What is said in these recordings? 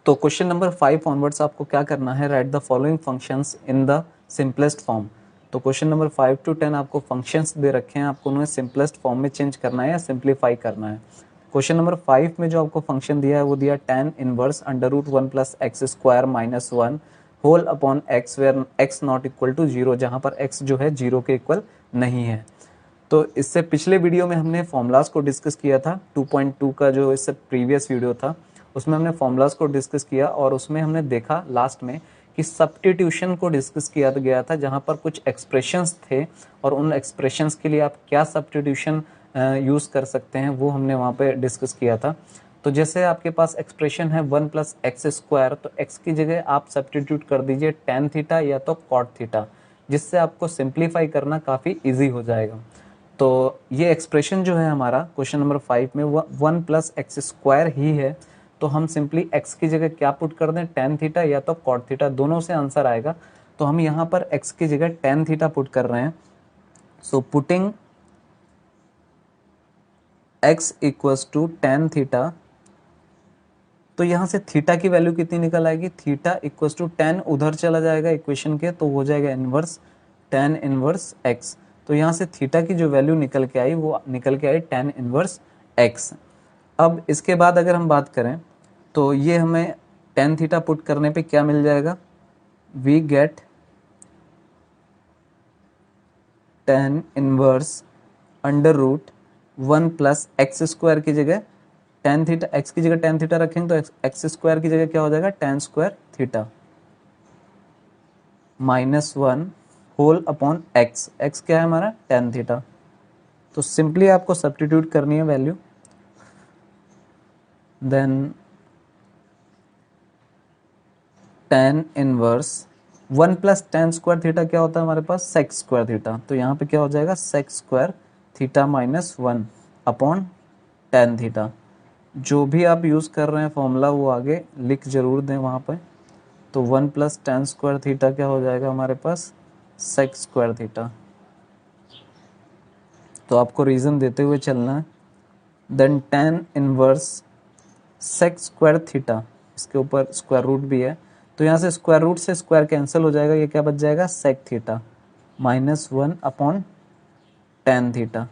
तो question number 5 onwards आपको क्या करना है, right the following functions in the simplest form. तो क्वेश्चन नंबर 5 to 10 आपको फंक्शंस दे रखे हैं, आपको उन्हें सिंपलेस्ट फॉर्म में चेंज करना है या सिंप्लीफाई करना है। क्वेश्चन नंबर 5 में जो आपको फंक्शन दिया है वो दिया tan inverse under root 1 plus x square minus 1 whole upon x where x not equal to 0, जहाँ पर x जो है 0 के इक्वल नहीं है। तो इससे पिछले वीडियो में हमने फॉर्मूलाज को डिस्कस किया था, 2.2 का जो इससे प्रीवियस वीडियो था उसमें हमने फॉर्मूलाज को डिस्कस किया और उसमें हमने देखा लास्ट में कि सब्स्टिट्यूशन को डिस्कस किया गया था, जहां पर कुछ एक्सप्रेशंस थे और उन एक्सप्रेशंस के लिए आप क्या सब्स्टिट्यूशन यूज कर सकते हैं वो हमने वहां पे डिस्कस किया था। तो जैसे आपके पास एक्सप्रेशन है 1 प्लस एक्स स्क्वायर, तो x की जगह आप सब्स्टिट्यूट कर दीजिए tan थीटा या तो cot थीटा, जिससे आपको सिंप्लीफाई करना काफ़ी ईजी हो जाएगा। तो ये एक्सप्रेशन जो है हमारा क्वेश्चन नंबर 5 में 1 प्लस एक्स स्क्वायर ही है, तो हम सिंपली x की जगह क्या पुट कर दें, tan थीटा या तो cot थीटा, दोनों से आंसर आएगा। तो हम यहाँ पर x की जगह tan थीटा पुट कर रहे हैं। So putting x equals to tan theta, तो यहाँ से थीटा की वैल्यू कितनी निकल आएगी, थीटा इक्वल्स टू tan उधर चला जाएगा इक्वेशन के, तो हो जाएगा इनवर्स tan इनवर्स x। तो यहाँ से थीटा की जो वैल्यू निकल के आई वो निकल के आई tan इनवर्स x। अब इसके बाद अगर हम बात करें तो ये हमें tan थीटा पुट करने पे क्या मिल जाएगा, we get tan inverse under root 1 plus x square की जगह tan थीटा, x की जगह tan थीटा रखेंगे तो एक्स स्क्वायर की जगह क्या हो जाएगा tan square theta minus 1 whole upon x, x क्या है हमारा tan थीटा। तो सिंपली आपको सब्स्टिट्यूट करनी है value, then tan inverse 1 plus tan square theta क्या होता है हमारे पास sec स्क्वायर थीटा, तो यहाँ पे क्या हो जाएगा sec square theta minus 1 upon tan theta. जो भी आप यूज़ कर रहे हैं फॉर्मूला वो आगे लिख जरूर दें वहाँ पे। तो 1 प्लस tan स्क्वायर थीटा क्या हो जाएगा हमारे पास sec स्क्वायर थीटा। तो आपको रीज़न देते हुए चलना है। Then tan inverse sec square theta, इसके ऊपर स्क्वायर रूट भी है, तो यहाँ से स्क्वायर रूट से स्क्वायर कैंसिल हो जाएगा, ये क्या बच जाएगा sec theta minus 1 upon tan theta.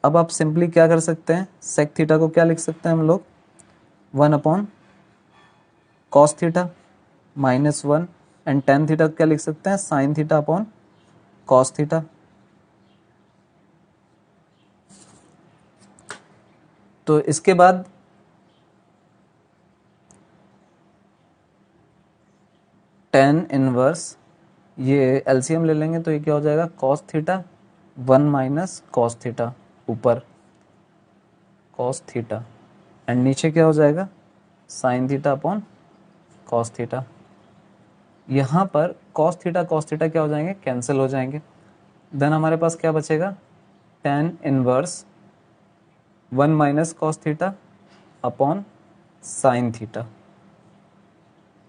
अब आप सिंपली क्या कर सकते हैं, sec थीटा को क्या लिख सकते हैं हम लोग 1 upon cos theta minus 1, and tan theta क्या लिख सकते हैं sin theta upon cos theta. तो इसके बाद tan इनवर्स, ये एलसीएम ले लेंगे तो ये क्या हो जाएगा cos theta 1 minus cos theta, ऊपर cos थीटा, एंड नीचे क्या हो जाएगा sin theta upon cos theta. यहाँ पर cos थीटा क्या हो जाएंगे, कैंसिल हो जाएंगे। देन हमारे पास क्या बचेगा tan inverse 1 minus cos theta upon sin theta.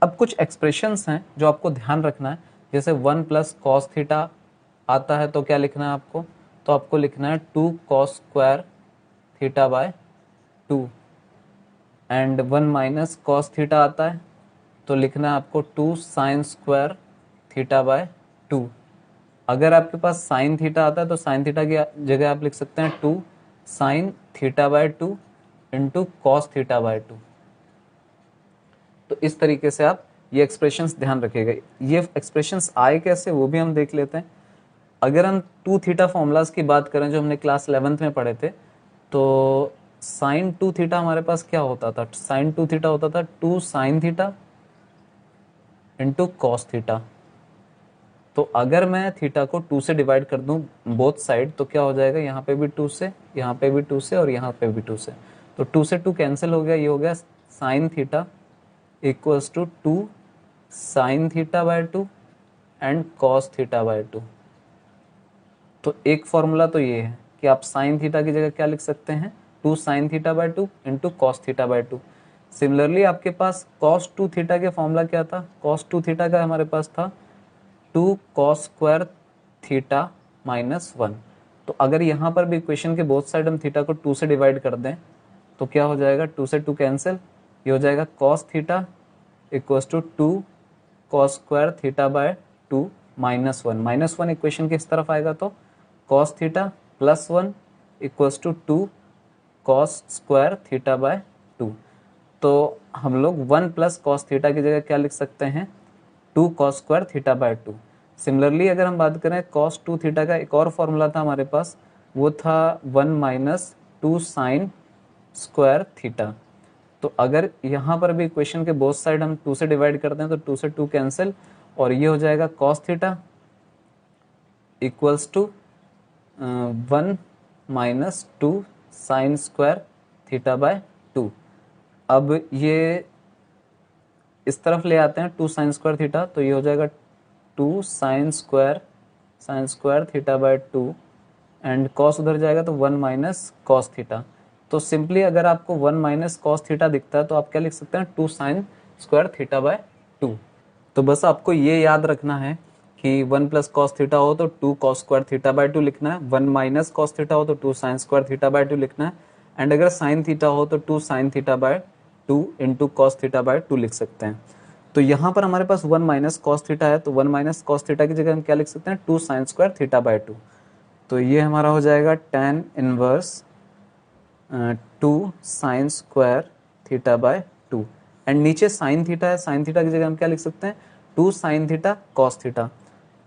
अब कुछ एक्सप्रेशंस हैं जो आपको ध्यान रखना है, जैसे 1 प्लस cos थीटा आता है तो क्या लिखना है आपको, तो आपको लिखना है 2 cos square theta by 2, and 1 minus cos theta आता है तो लिखना है आपको 2 sin स्क्वायर थीटा बाय 2। अगर आपके पास sin थीटा आता है तो sin थीटा की जगह आप लिख सकते हैं 2 sin theta by 2 into cos theta by 2। तो इस तरीके से आप ये एक्सप्रेशंस ध्यान रखिएगा। ये एक्सप्रेशंस आए कैसे वो भी हम देख लेते हैं। अगर हम 2 थीटा फॉर्मूलाज की बात करें जो हमने क्लास 11th में पढ़े थे, तो साइन 2 थीटा हमारे पास क्या होता था, साइन 2 थीटा होता था 2 sine theta into cos theta. तो अगर मैं थीटा को 2 से डिवाइड कर दूं बोथ साइड तो क्या हो जाएगा, यहाँ पे भी 2 से, यहाँ पे भी 2 से और यहाँ पे भी 2 से, तो 2 से 2 कैंसिल हो गया, ये हो गया sine theta equals to 2 sine theta by 2 and cos theta by 2। तो एक फॉर्मूला तो ये है कि आप साइन थीटा की जगह क्या लिख सकते हैं 2 sine theta by 2 into cos theta by 2। Similarly आपके पास कॉस 2 थीटा के फॉर्मूला क्या था, कॉस 2 थीटा का हमारे पास था 2 कॉस स्क्वायर थीटा माइनस 1। तो अगर यहाँ पर भी इक्वेशन के बोथ साइड हम थीटा को 2 से डिवाइड कर दें तो क्या हो जाएगा, 2 से 2 कैंसिल, ये हो जाएगा cos theta equals to 2 cos square theta by 2 -1 equation किस तरफ आएगा तो cos theta plus 1 equals to 2 cos square theta by 2। तो हम लोग 1 प्लस कॉस थीटा की जगह क्या लिख सकते हैं 2 cos square theta by 2। Similarly अगर हम बात करें कॉस 2 थीटा का एक और फॉर्मूला था हमारे पास, वो था 1 माइनस 2 साइन स्क्वायर थीटा। तो अगर यहाँ पर भी इक्वेशन के बोथ साइड हम 2 से डिवाइड करते हैं तो 2 से 2 कैंसिल, और ये हो जाएगा cos theta equals to 1 minus 2 sine square theta by 2। अब ये इस तरफ ले आते हैं 2 साइन स्क्वायर थीटा, तो ये हो जाएगा 2 sine square theta by 2, and cos उधर जाएगा तो 1 माइनस कॉस थीटा। तो सिंपली अगर आपको 1 माइनस कॉस थीटा दिखता है तो आप क्या लिख सकते हैं 2 साइन स्क्वायर थीटा बाय 2। तो बस आपको ये याद रखना है कि 1 प्लस कॉस थीटा हो तो 2 कॉस स्क्वायर थीटा बाय 2 लिखना है, 1 माइनस कॉस थीटा हो तो 2 साइन स्क्वायर थीटा बाय 2 लिखना है, एंड अगर साइन थीटा हो तो 2 sine theta by 2 into cos theta by 2 लिख सकते हैं। तो यहाँ पर हमारे पास 1 माइनस कॉस थीटा है, तो 1 माइनस कॉस थीटा की जगह हम क्या लिख सकते हैं 2 साइन स्क्वायर थीटा बाय 2। तो ये हमारा हो जाएगा tan inverse 2 sine square theta by 2, and नीचे साइन थीटा है, साइन थीटा की जगह हम क्या लिख सकते हैं 2 साइन थीटा कॉस थीटा।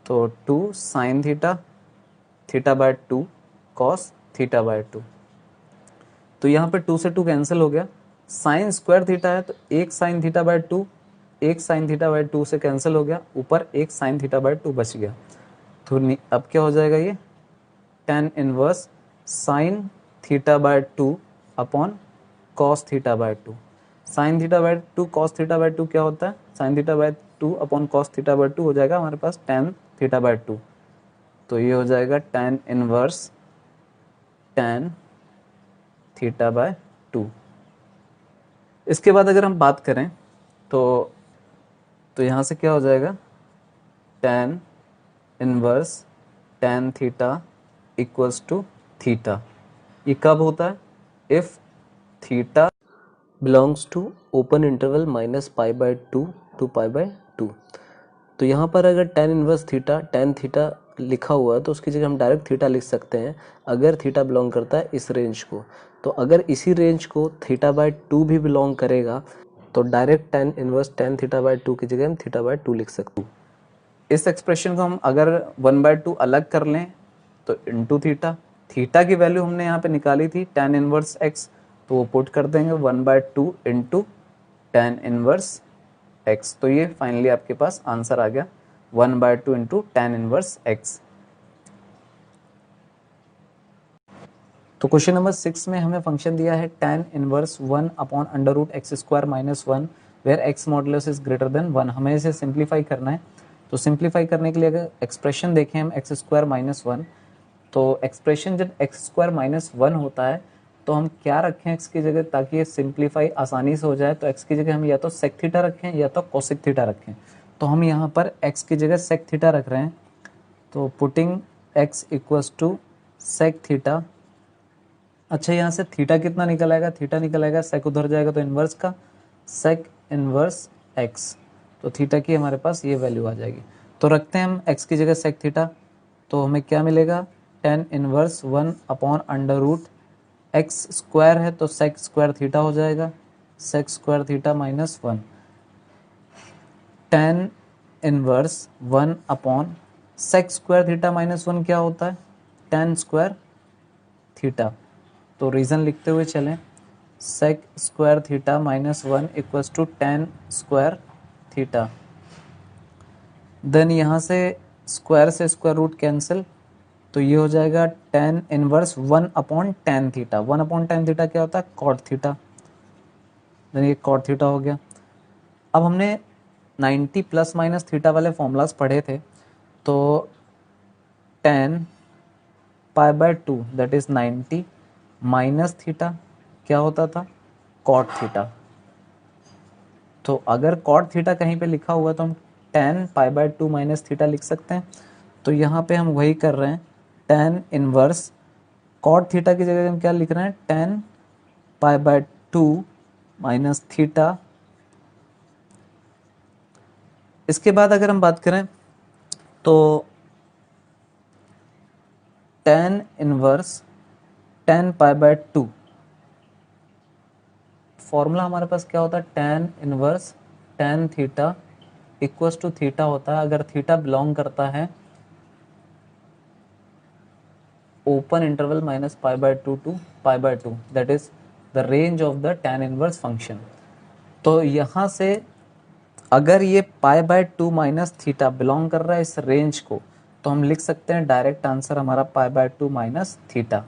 तो 2 sine theta theta by 2 cos theta by 2। तो यहाँ पे 2 से 2 कैंसिल हो गया, साइन स्क्वायर थीटा है तो 1 sign theta by 2, 1 sign theta by 2 से कैंसिल हो गया, ऊपर 1 साइन थीटा बाय 2 बच गया। तो अब क्या हो जाएगा ये tan inverse sine theta by 2 upon cos theta by 2। Sine theta by 2 cos theta by 2 क्या होता है, sign theta by 2 upon cos theta by 2 हो जाएगा हमारे पास tan थीटा बाय 2। तो ये हो जाएगा tan inverse tan theta by 2। इसके बाद अगर हम बात करें तो यहाँ से क्या हो जाएगा tan inverse tan theta equals to theta. ये कब होता है if theta belongs to open interval -π/2 to π/2। तो यहाँ पर अगर tan inverse theta tan theta लिखा हुआ है तो उसकी जगह हम डायरेक्ट थीटा लिख सकते हैं अगर थीटा बिलोंग करता है इस रेंज को। तो अगर इसी रेंज को थीटा बाय 2 भी बिलोंग करेगा तो direct tan inverse tan theta by 2 की जगह हम थीटा बाय 2 लिख सकते हैं। इस एक्सप्रेशन को हम अगर 1/2 अलग कर लें तो इंटू थीटा, थीटा की वैल्यू हमने यहाँ पे निकाली थी tan इनवर्स x, तो वो पुट कर देंगे 1/2 इंटू tan इनवर्स x। तो ये फाइनली आपके पास आंसर आ गया 1/2 इंटू tan इनवर्स x। तो क्वेश्चन नंबर 6 में हमें फंक्शन दिया है tan inverse 1 upon under root x square minus 1 where x modulus is greater than 1। हमें इसे सिंप्लीफाई करना है। तो सिंप्लीफाई करने के लिए अगर एक्सप्रेशन देखें हम एक्स स्क्वायर माइनस 1, तो एक्सप्रेशन जब एक्स स्क्वायर माइनस 1 होता है तो हम क्या रखें एक्स की जगह ताकि ये सिंप्लीफाई आसानी से हो जाए। तो एक्स की जगह हम या तो सेक थीटा रखें या तो कोसेक थीटा रखें। तो हम यहाँ पर एक्स की जगह सेक थीटा रख रहे हैं। तो putting x equals to sec theta. अच्छा, यहाँ से थीटा कितना निकल आएगा, थीटा निकल आएगा, सेक उधर जाएगा तो इन्वर्स का सेक इन्वर्स एक्स। तो थीटा की हमारे पास ये वैल्यू आ जाएगी। तो रखते हैं हम एक्स की जगह सेक थीटा, तो हमें क्या मिलेगा tan inverse 1 upon under root x square है तो सेक स्क्वायर थीटा हो जाएगा, sec square theta minus 1। tan inverse 1 upon sec square theta minus 1 क्या होता है tan स्क्वायर थीटा। तो रीज़न लिखते हुए चलें, sec square theta minus 1 equals to tan square theta. Then यहाँ से स्क्वायर से स्क्वायर रूट कैंसिल, तो ये हो जाएगा tan inverse 1 upon tan theta. 1 upon tan theta क्या होता है कॉट थीटा। देन ये कॉट थीटा हो गया। अब हमने 90 प्लस माइनस थीटा वाले फॉर्मूलाज पढ़े थे। तो tan π/2 that is 90 minus theta क्या होता था कॉट थीटा। तो अगर कॉट थीटा कहीं पे लिखा हुआ तो हम tan π/2 माइनस थीटा लिख सकते हैं। तो यहाँ पे हम वही कर रहे हैं, tan इनवर्स कॉट थीटा की जगह हम क्या लिख रहे हैं tan π/2 माइनस थीटा। इसके बाद अगर हम बात करें तो tan inverse tan pi by 2, formula हमारे पास क्या होता है, tan inverse tan theta equals to theta होता है अगर थीटा बिलोंग करता है open interval minus pi by 2 to pi by 2, that is the range of the tan inverse function. तो यहाँ से अगर ये pi by 2 minus theta belong कर रहा है इस रेंज को, तो हम लिख सकते हैं डायरेक्ट आंसर हमारा पाई बाय 2 माइनस थीटा।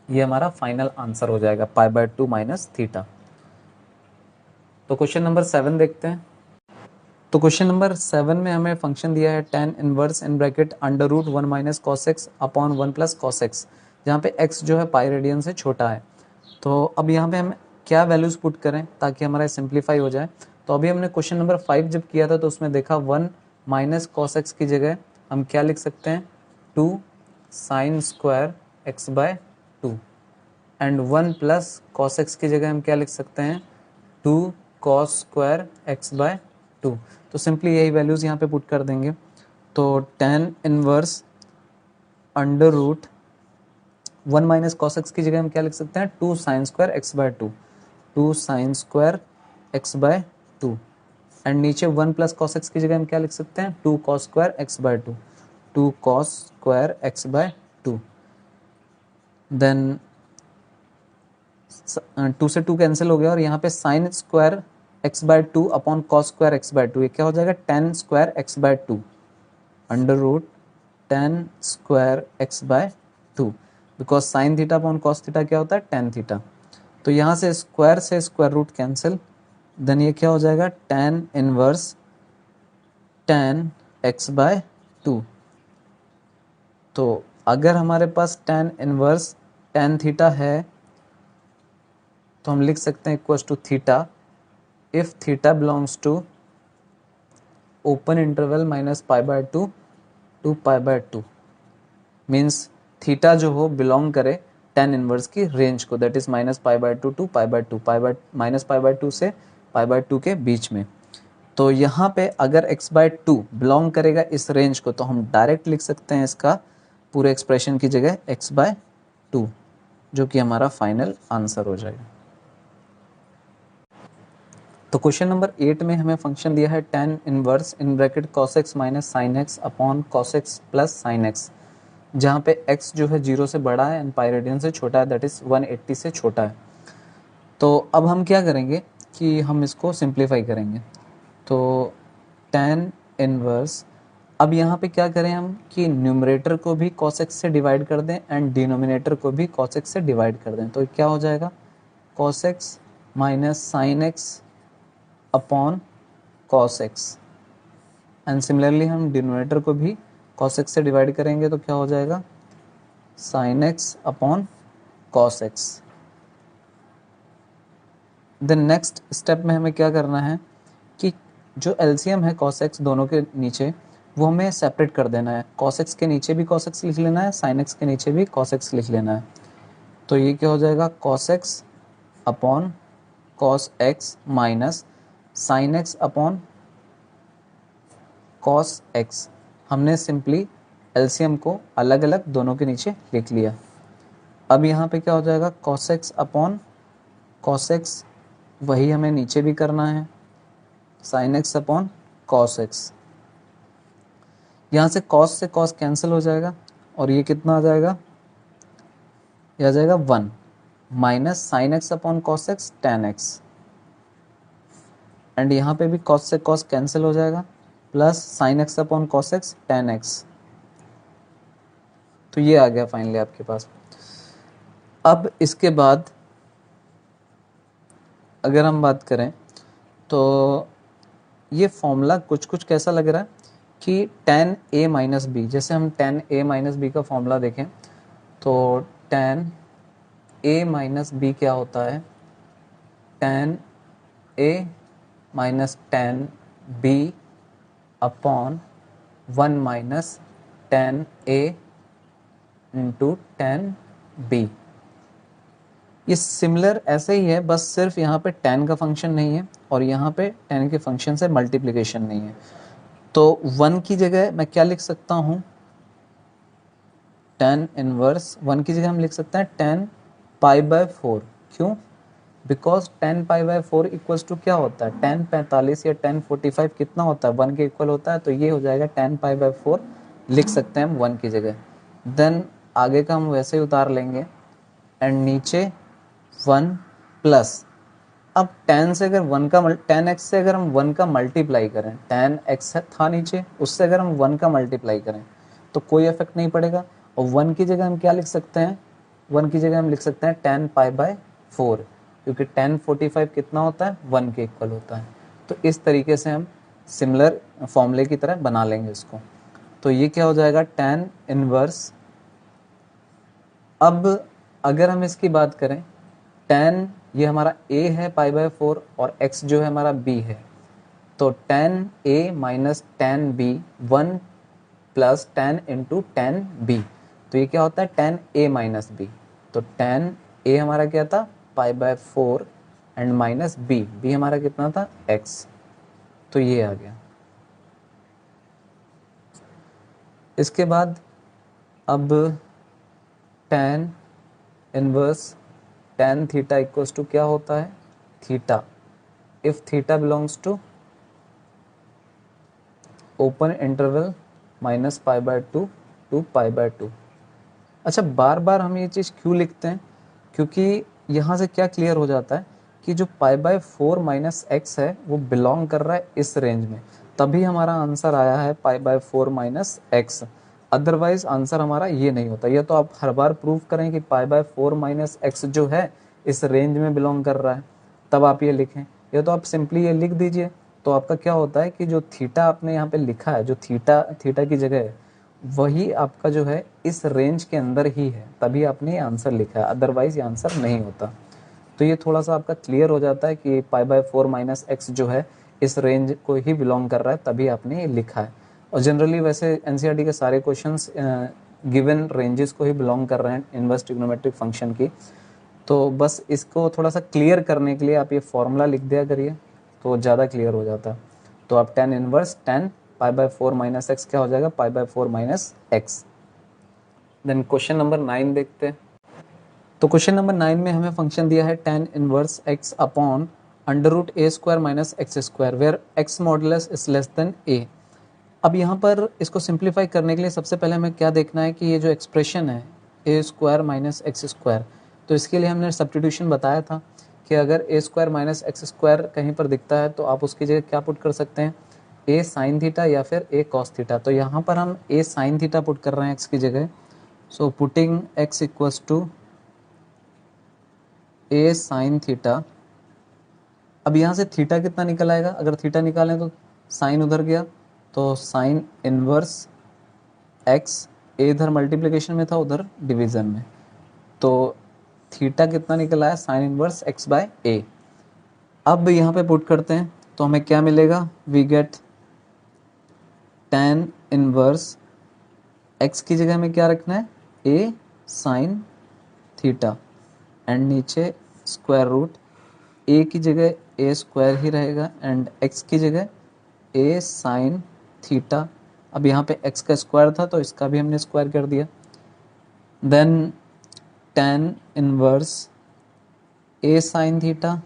ये हमारा फाइनल आंसर हो जाएगा, पाई बाय 2 माइनस थीटा। तो क्वेश्चन नंबर 7 देखते हैं। तो क्वेश्चन नंबर 7 में हमें फंक्शन दिया है tan inverse in bracket under root 1 minus cos x upon 1 plus cos x, जहाँ पे x जो है पाई रेडियन से छोटा है। तो अब यहाँ पे हम क्या वैल्यूज पुट करें ताकि हमारा सिंप्लीफाई हो जाए। तो अभी हमने क्वेश्चन नंबर 5 जब किया था तो उसमें देखा 1 माइनस कॉस एक्स की जगह हम क्या लिख सकते हैं, 2 sine square x by 2, and 1 plus cos x की जगह हम क्या लिख सकते हैं, 2 कॉस स्क्वायर एक्स बाय 2। तो सिंपली यही वैल्यूज़ यहाँ पे पुट कर देंगे। तो tan inverse under root 1 minus cos x की जगह हम क्या लिख सकते हैं, 2 sine square x by 2, 2 sine square x by 2, and नीचे 1 प्लस कॉस एक्स की जगह हम क्या लिख सकते हैं, 2 cos square x by 2, 2 cos square x by 2। Then 2 से 2 कैंसिल हो गया और यहाँ पे sine square x by 2 upon cos square x by 2, ये क्या हो जाएगा, tan square x by 2 under root tan square x by 2, because sine theta upon cos theta क्या होता है, tan थीटा। तो यहाँ से स्क्वायर रूट कैंसिल, देन ये क्या हो जाएगा, tan inverse tan x by 2। तो अगर हमारे पास tan इनवर्स tan थीटा है तो हम लिख सकते हैं equals to theta if theta belongs to open interval minus pi by 2 to pi by 2, means theta जो हो बिलोंग करे tan इनवर्स की रेंज को, that is minus pi by 2 to pi by 2, minus pi by 2 से पाई by 2 के बीच में। तो यहाँ पे अगर x बाय 2 बिलोंग करेगा इस रेंज को तो हम डायरेक्ट लिख सकते हैं इसका पूरे एक्सप्रेशन की जगह x बाय 2, जो कि हमारा फाइनल आंसर हो जाएगा। तो क्वेश्चन नंबर 8 में हमें फंक्शन दिया है tan inverse in bracket cos x minus sine x upon cos x plus sine x, जहाँ पे x जो है 0 से बड़ा है एंड पाई रेडियन से छोटा है, दैट इज 180 से छोटा है। तो अब हम क्या करेंगे कि हम इसको सिंप्लीफाई करेंगे। तो tan इनवर्स, अब यहाँ पे क्या करें हम कि न्यूमरेटर को भी cos x से डिवाइड कर दें एंड डिनोमिनेटर को भी cos x से डिवाइड कर दें, तो क्या हो जाएगा, cos x minus sine x upon cos x, and similarly हम डिनोमिनेटर को भी cos x से डिवाइड करेंगे तो क्या हो जाएगा, sin x upon cos x। Then next step में हमें क्या करना है कि जो एलसीएम है cos x दोनों के नीचे वो हमें सेपरेट कर देना है, cos x के नीचे भी cos x लिख लेना है, sin x के नीचे भी cos x लिख लेना है। तो ये क्या हो जाएगा, cos x upon cos x minus sin x upon cos x, हमने सिंपली एलसीएम को अलग अलग दोनों के नीचे लिख लिया। अब यहाँ पे क्या हो जाएगा, cos x upon cos x, वही हमें नीचे भी करना है, sin x upon cos x। यहाँ से cos कैंसिल हो जाएगा और ये कितना आ जाएगा, ये आ जाएगा 1 minus sine x upon cos x tan x, and यहाँ पे भी cos से cos कैंसिल हो जाएगा plus sine x upon cos x tan x। तो ये आ गया फाइनली आपके पास। अब इसके बाद अगर हम बात करें तो ये फॉर्मूला कुछ कुछ कैसा लग रहा है कि tan a माइनस बी, जैसे हम tan a माइनस बी का फॉर्मूला देखें तो tan a माइनस बी क्या होता है, tan a minus tan b upon 1 minus tan a into tan b। ये सिमिलर ऐसे ही है, बस सिर्फ यहाँ पे tan का फंक्शन नहीं है और यहाँ पे tan के फंक्शन से मल्टीप्लिकेशन नहीं है। तो 1 की जगह मैं क्या लिख सकता हूँ, tan इनवर्स 1 की जगह हम लिख सकते हैं tan π/4। क्यों? बिकॉज tan π/4 इक्वल्स टू क्या होता है, tan 45 या tan 45 कितना होता है, 1 के इक्वल होता है। तो ये हो जाएगा tan π/4 लिख सकते हैं हम 1 की जगह। देन आगे का हम वैसे ही उतार लेंगे एंड नीचे 1 प्लस, अब tan से अगर 1 का tan x से अगर हम 1 का मल्टीप्लाई करें, tan x था नीचे, उससे अगर हम 1 का मल्टीप्लाई करें तो कोई इफेक्ट नहीं पड़ेगा। और 1 की जगह हम क्या लिख सकते हैं, 1 की जगह हम लिख सकते हैं tan π/4, क्योंकि tan 45 कितना होता है, 1 के इक्वल होता है। तो इस तरीके से हम सिमिलर फॉर्मूले की तरह बना लेंगे इसको। तो ये क्या हो जाएगा, tan इनवर्स। अब अगर हम इसकी बात करें, tan ये हमारा a है π/4 और x जो है हमारा b है, तो tan a minus tan b 1 plus tan into tan b, तो ये क्या होता है tan a माइनस b। तो tan a हमारा क्या था π/4 एंड माइनस b हमारा कितना था x, तो ये आ गया। इसके बाद अब tan inverse tan theta equals to क्या होता है, theta if theta belongs to open interval -π/2 to π/2। अच्छा, बार बार हम ये चीज़ क्यों लिखते हैं, क्योंकि यहाँ से क्या क्लियर हो जाता है कि जो π/4 माइनस एक्स है वो बिलोंग कर रहा है इस रेंज में, तभी हमारा आंसर आया है π/4 माइनस एक्स। अदरवाइज आंसर हमारा ये नहीं होता। ये तो आप हर बार प्रूव करें कि π/4 माइनस एक्स जो है इस रेंज में बिलोंग कर रहा है, तब आप ये लिखें। ये तो आप सिंपली ये लिख दीजिए, तो आपका क्या होता है कि जो थीटा आपने यहाँ पे लिखा है, जो थीटा की जगह है, वही आपका जो है इस रेंज के अंदर ही है, तभी आपने ये आंसर लिखा है, अदरवाइज ये आंसर नहीं होता। तो ये थोड़ा सा आपका क्लियर हो जाता है कि π/4 माइनस एक्स जो है इस रेंज को ही बिलोंग कर रहा है, तभी आपने ये लिखा है। और जनरली वैसे एनसीईआरटी के सारे क्वेश्चंस गिवन रेंजेस को ही बिलोंग कर रहे हैं इनवर्स ट्रिग्नोमेट्रिक फंक्शन की। तो बस इसको थोड़ा सा क्लियर करने के लिए आप ये फॉर्मूला लिख दिया करिए, तो ज़्यादा क्लियर हो जाता है। तो आप tan inverse tan π/4 minus X क्या हो जाएगा, π/4 minus X. Then question number 9 देखते हैं। तो क्वेश्चन नंबर 9 में हमें फंक्शन दिया है tan inverse x upon √a² minus x square where x modulus is less than a। अब यहाँ पर इसको सिंप्लीफाई करने के लिए सबसे पहले हमें क्या देखना है कि ये जो एक्सप्रेशन है a² माइनस एक्स स्क्वायर, तो इसके लिए हमने सब्स्टिट्यूशन बताया था कि अगर a² माइनस एक्स स्क्वायर कहीं पर दिखता है तो आप उसकी जगह क्या पुट कर सकते हैं, a साइन थीटा या फिर a कॉस थीटा। तो यहाँ पर हम a साइन थीटा पुट कर रहे हैं x की जगह। So putting x equals to a sine theta. अब यहाँ से थीटा कितना निकल आएगा, अगर थीटा निकालें तो साइन उधर गया, तो साइन इनवर्स x, a इधर मल्टीप्लिकेशन में था उधर डिवीजन में, तो थीटा कितना निकल आया, साइन इनवर्स x/a। अब यहाँ पे पुट करते हैं तो हमें क्या मिलेगा, we get tan inverse x की जगह हमें क्या रखना है, a साइन थीटा एंड नीचे स्क्वायर रूट, a की जगह a स्क्वायर ही रहेगा एंड x की जगह a साइन थीटा। अब यहाँ पे x का स्क्वायर था तो इसका भी हमने स्क्वायर कर दिया। Then tan inverse a sine theta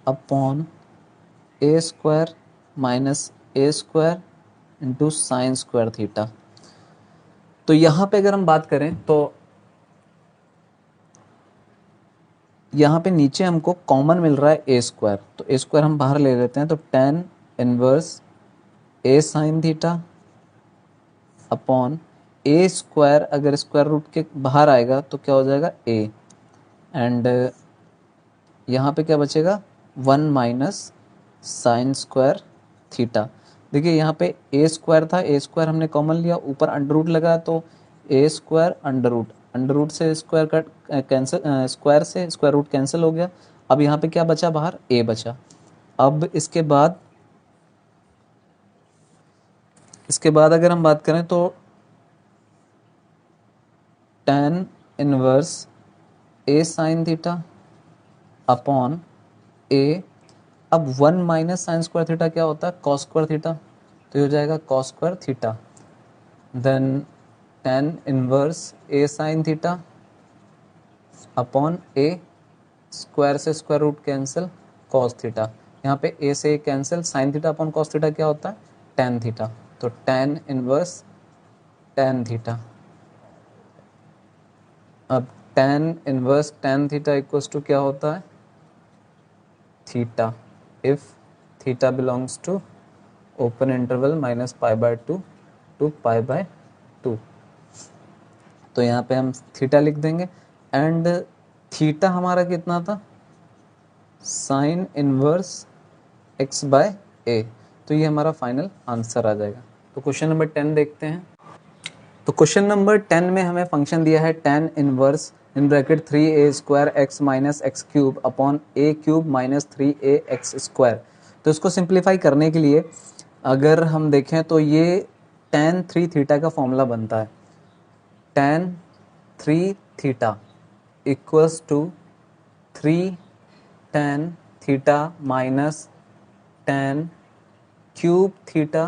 upon a square minus a square into sine square theta. तो यहाँ पे अगर हम बात करें तो यहाँ पे नीचे हमको कॉमन मिल रहा है a स्क्वायर, तो a स्क्वायर हम बाहर ले लेते हैं, तो tan inverse a sine theta upon a square, अगर स्क्वायर रूट के बाहर आएगा तो क्या हो जाएगा a, एंड यहाँ पे क्या बचेगा 1 माइनस साइन स्क्वायर थीटा। देखिए यहाँ पे a स्क्वायर था, a स्क्वायर हमने कॉमन लिया, ऊपर अंडर रूट लगा तो a स्क्वायर अंडर रूट से स्क्वायर कट कैंसिल, स्क्वायर से स्क्वायर रूट कैंसिल हो गया। अब यहाँ पे क्या बचा, बाहर a बचा। अब इसके बाद अगर हम बात करें तो tan inverse A sine theta upon ए, अब 1 माइनस साइन स्क्वायर थीटा क्या होता है, कॉस स्क्वायर थीटा, तो ये हो जाएगा cos square theta. Then tan inverse A sine theta upon A, square से square root cancel, cos theta, यहाँ पे ए से A cancel, sine theta upon cos theta क्या होता है, टेन थीटा, तो टेन इनवर्स टेन थीटा। अब tan inverse tan theta equals to क्या होता है, theta, if theta belongs to open interval minus pi by two to pi by two. तो यहाँ पे हम थीटा लिख देंगे एंड थीटा हमारा कितना था, साइन इनवर्स एक्स बाय ए, तो ये हमारा फाइनल आंसर आ जाएगा। तो क्वेश्चन नंबर 10 देखते हैं। तो क्वेश्चन नंबर 10 में हमें फंक्शन दिया है tan inverse in bracket 3a square x minus X cube upon A cube minus 3a x square. तो इसको सिंप्लीफाई करने के लिए अगर हम देखें तो ये टेन थ्री थीटा का फॉर्मूला बनता है, tan three theta equals to three tan theta minus tan cube theta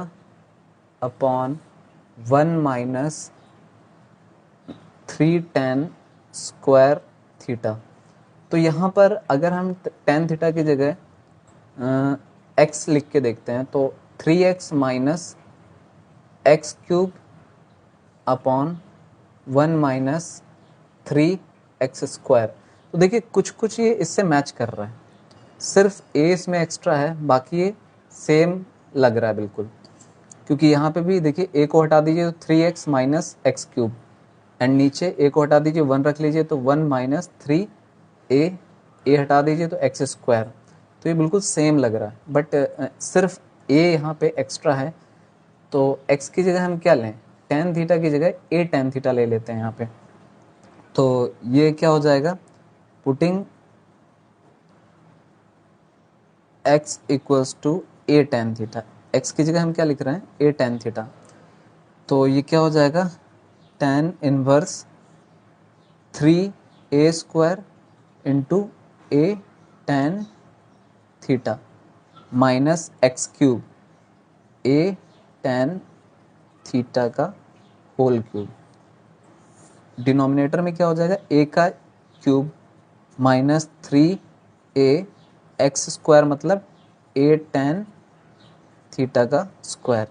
upon 1 minus 3 tan square theta. तो यहाँ पर अगर हम टेन थीटा की जगह एक्स लिख के देखते हैं तो 3x minus X cube upon 1 minus 3x square. तो देखिए कुछ कुछ ये इससे मैच कर रहा है, सिर्फ ए इसमें एक्स्ट्रा है, बाकी ये सेम लग रहा है बिल्कुल, क्योंकि यहाँ पे भी देखिए ए को हटा दीजिए तो 3x minus X cube and नीचे ए को हटा दीजिए 1 रख लीजिए तो 1 माइनस 3a, ए हटा दीजिए तो एक्स स्क्वायर, तो ये बिल्कुल सेम लग रहा है, बट सिर्फ ए यहाँ पे एक्स्ट्रा है, तो x की जगह हम क्या लें, टेन थीटा की जगह ए टेन थीटा ले लेते हैं यहाँ पे। तो ये क्या हो जाएगा, putting x equals to a tan theta, x की जगह हम क्या लिख रहे हैं, ए टेन थीटा, तो ये क्या हो जाएगा, tan inverse 3a square into A tan theta minus X cube A tan theta का होल क्यूब, डिनोमिनेटर में क्या हो जाएगा, ए का cube minus 3a x square मतलब ए टेन थीटा का स्क्वायर।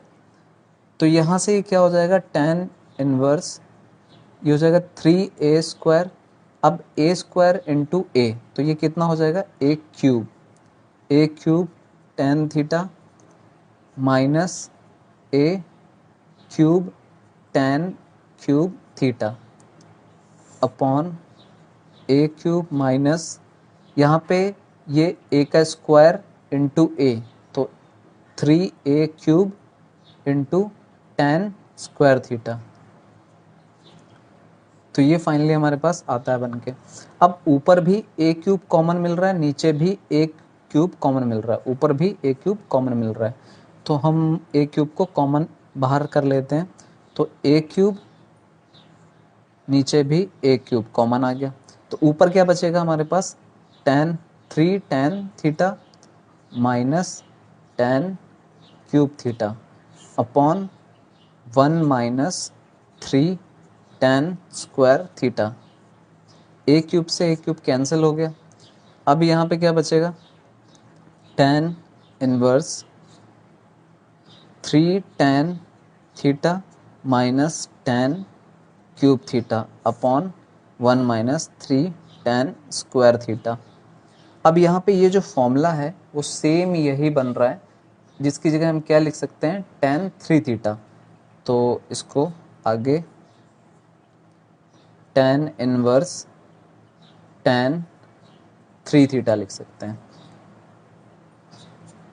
तो यहाँ से ये क्या हो जाएगा, टेन इनवर्स ये हो जाएगा 3a स्क्वायर, अब a स्क्वायर इंटू ए, तो ये कितना हो जाएगा, A cube tan theta minus A cube tan cube theta upon A cube minus यहाँ पे ये ए का स्क्वायर इंटू ए, तो 3a cube into ten square theta. तो ये फाइनली हमारे पास आता है बन के। अब ऊपर भी ए क्यूब कॉमन मिल रहा है, नीचे भी ए क्यूब कॉमन मिल रहा है, ऊपर भी ए क्यूब कॉमन मिल रहा है, तो हम ए क्यूब को कॉमन बाहर कर लेते हैं, तो ए क्यूब नीचे भी ए क्यूब कॉमन आ गया, तो ऊपर क्या बचेगा हमारे पास, three tan theta minus tan cube theta upon 1 minus 3 tan square theta. A cube से ए क्यूब कैंसिल हो गया, अब यहाँ पे क्या बचेगा, tan inverse 3 ten theta minus tan cube theta upon 1 minus 3 tan square theta. अब यहाँ पे ये जो फॉर्मूला है वो सेम यही बन रहा है, जिसकी जगह हम क्या लिख सकते हैं, टेन थ्री थीटा, तो इसको आगे tan inverse tan three theta लिख सकते हैं।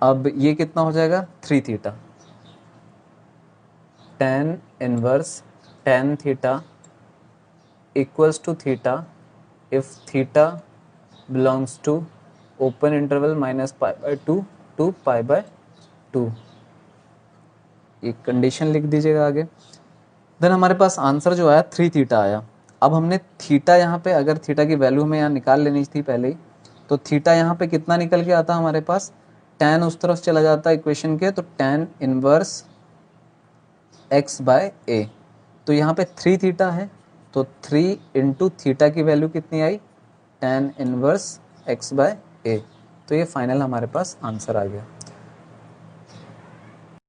अब ये कितना हो जाएगा, three theta, tan inverse tan theta equals to theta if theta belongs to open interval minus pi by two to pi by two, एक कंडीशन लिख दीजिएगा आगे। देन हमारे पास आंसर जो आया थ्री थीटा आया। अब हमने थीटा यहाँ पे, अगर थीटा की वैल्यू हमें यहाँ निकाल लेनी थी पहले ही, तो थीटा यहाँ पे कितना निकल के आता हमारे पास, tan उस तरफ चला जाता है इक्वेशन के, तो tan इनवर्स x बाय ए। तो यहाँ पे 3 थीटा है, तो 3 इंटू थीटा की वैल्यू कितनी आई, tan इनवर्स x बाय ए। तो ये फाइनल हमारे पास आंसर आ गया।